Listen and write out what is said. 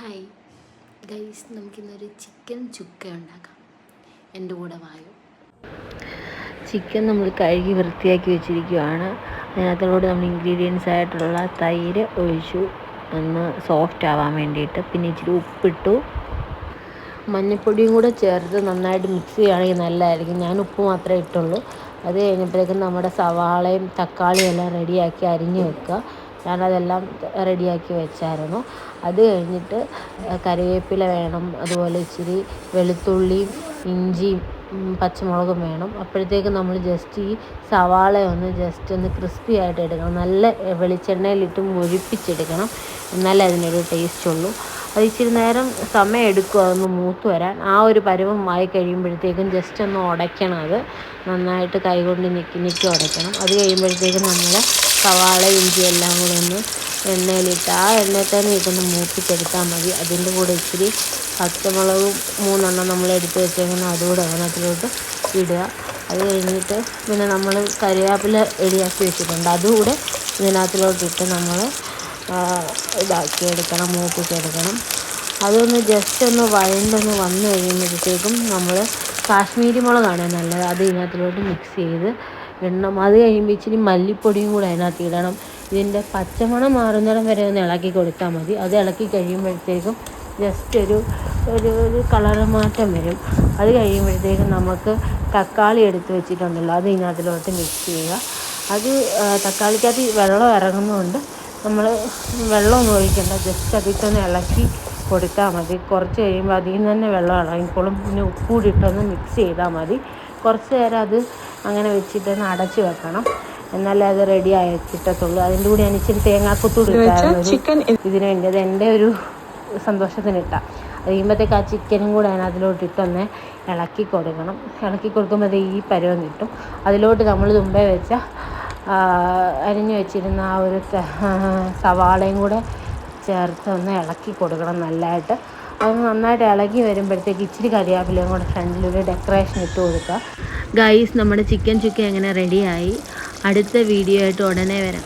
Hi guys, നമുക്കിന്നൊരു chicken chukka ഉണ്ടാക്കാം. എൻ്റെ കൂടെ വായോ. ചിക്കൻ നമ്മൾ കഴുകി വൃത്തിയാക്കി വെച്ചിരിക്കുകയാണ്. അതിനകത്തോട് നമ്മൾ ഇൻഗ്രീഡിയൻസ് ആയിട്ടുള്ള തൈര് ഒഴിച്ചു ഒന്ന് സോഫ്റ്റ് ആവാൻ വേണ്ടിയിട്ട്. പിന്നെ ഇച്ചിരി ഉപ്പിട്ടു, മഞ്ഞൾപ്പൊടിയും കൂടെ ചേർത്ത് നന്നായിട്ട് മിക്സ് ചെയ്യുകയാണെങ്കിൽ നല്ലതായിരിക്കും. ഞാൻ ഉപ്പ് മാത്രമേ ഇട്ടുള്ളൂ. അത് കഴിഞ്ഞപ്പോഴേക്കും നമ്മുടെ സവാളയും തക്കാളിയും എല്ലാം റെഡിയാക്കി അരിഞ്ഞ് വെക്കുക. ഞാനതെല്ലാം റെഡിയാക്കി വെച്ചായിരുന്നു. അത് കഴിഞ്ഞിട്ട് കറിവേപ്പില വേണം, അതുപോലെ ഇച്ചിരി വെളുത്തുള്ളിയും ഇഞ്ചിയും പച്ചമുളകും വേണം. അപ്പോഴത്തേക്ക് നമ്മൾ ജസ്റ്റ് ഈ സവാള ഒന്ന് ക്രിസ്പി ആയിട്ട് എടുക്കണം. നല്ല വെളിച്ചെണ്ണയിലിട്ട് മുരിപ്പിച്ചെടുക്കണം, എന്നാലേ അതിനൊരു ടേസ്റ്റ് ഉള്ളൂ. അത് ഇച്ചിരി നേരം സമയം എടുക്കും അതൊന്ന് മൂത്ത് വരാൻ. ആ ഒരു പരുവം ആയി കഴിയുമ്പോഴത്തേക്കും ജസ്റ്റ് ഒന്ന് ഉടയ്ക്കണം. അത് നന്നായിട്ട് കൈകൊണ്ട് ഞെക്കി ഉടയ്ക്കണം. അത് കഴിയുമ്പോഴത്തേക്കും നമ്മൾ സവാള ഇഞ്ചി എല്ലാം കൂടെ ഒന്ന് എണ്ണയിലിട്ട് ആ എണ്ണയിൽ തന്നെ ഇട്ടൊന്ന് മൂപ്പിച്ചെടുത്താൽ മതി. അതിൻ്റെ കൂടെ ഇച്ചിരി പച്ചമുളകും 3 നമ്മൾ എടുത്ത് വെച്ചേക്കുന്ന അതുകൂടെ അതിനകത്തിലോട്ട് ഇടുക. അത് കഴിഞ്ഞിട്ട് പിന്നെ നമ്മൾ കറിവേപ്പില റെഡിയാക്കി വെച്ചിട്ടുണ്ട്, അതുകൂടെ ഇതിനകത്തിലോട്ടിട്ട് നമ്മൾ ഇതാക്കിയെടുക്കണം, മൂപ്പിച്ചെടുക്കണം. അതൊന്ന് ജസ്റ്റ് ഒന്ന് വഴണ്ടൊന്ന് വന്നു കഴിയുമ്പോഴത്തേക്കും നമ്മൾ കാശ്മീരി മുളകാണ് നല്ലത്, അത് ഇതിനകത്തിലോട്ട് മിക്സ് ചെയ്ത് ഇടണം. അത് കഴിയുമ്പോൾ ഇച്ചിരി മല്ലിപ്പൊടിയും കൂടെ അതിനകത്ത് ഇടണം. ഇതിൻ്റെ പച്ചമണം മാറുന്നിടം വരെ ഒന്ന് ഇളക്കി കൊടുത്താൽ മതി. അത് ഇളക്കി കഴിയുമ്പോഴത്തേക്കും ജസ്റ്റ് ഒരു കളർ മാറ്റം വരും. അത് കഴിയുമ്പോഴത്തേക്കും നമുക്ക് തക്കാളി എടുത്ത് വെച്ചിട്ടുണ്ടല്ലോ, അത് ഇതിനകത്തിലോട്ട് മിക്സ് ചെയ്യുക. അത് തക്കാളിക്കകത്ത് വെള്ളം ഇറങ്ങുന്നതുകൊണ്ട് നമ്മൾ വെള്ളമൊന്നും ഒഴിക്കേണ്ട, ജസ്റ്റ് അതിട്ടൊന്ന് ഇളക്കി കൊടുത്താൽ മതി. കുറച്ച് കഴിയുമ്പോൾ അതിൽ നിന്ന് തന്നെ വെള്ളം ഇറങ്ങിക്കോളും. പിന്നെ ഉപ്പ് കൂടി ഇട്ടൊന്ന് മിക്സ് ചെയ്താൽ മതി. കുറച്ച് നേരം അത് അങ്ങനെ വെച്ചിട്ടൊന്ന് അടച്ച് വെക്കണം, എന്നാലേ അത് റെഡി ആയി കിട്ടത്തുള്ളൂ. അതിൻ്റെ കൂടെ ഞാൻ ഇച്ചിരി തേങ്ങാക്കൊത്തൂടി ഇട്ടായിരുന്നു ഇതിന് വേണ്ടി. അത് എൻ്റെ ഒരു സന്തോഷത്തിനിട്ടാൽ അത് കഴിയുമ്പോഴത്തേക്ക് ആ ചിക്കനും കൂടെ അതിനകത്തിലോട്ട് ഇട്ടൊന്ന് ഇളക്കി കൊടുക്കണം. ഇളക്കി കൊടുക്കുമ്പോൾ ഈ പരുവം കിട്ടും. അതിലോട്ട് നമ്മൾ മുമ്പേ വെച്ച അരിഞ്ഞു വെച്ചിരുന്ന ആ ഒരു സവാളയും കൂടെ ചേർത്ത് ഒന്ന് ഇളക്കി കൊടുക്കണം നല്ലതായിട്ട്. അത് നന്നായിട്ട് ഇളകി വരുമ്പോഴത്തേക്ക് ഇച്ചിരി കറിവേപ്പിലയും കൂടെ ഫ്രണ്ടിലൊരു ഡെക്കറേഷൻ ഇട്ട് കൊടുക്കുക. ഗൈസ്, നമ്മുടെ ചിക്കൻ ചുക്ക എങ്ങനെ റെഡിയായി. അടുത്ത വീഡിയോ ആയിട്ട് ഉടനെ വരാം.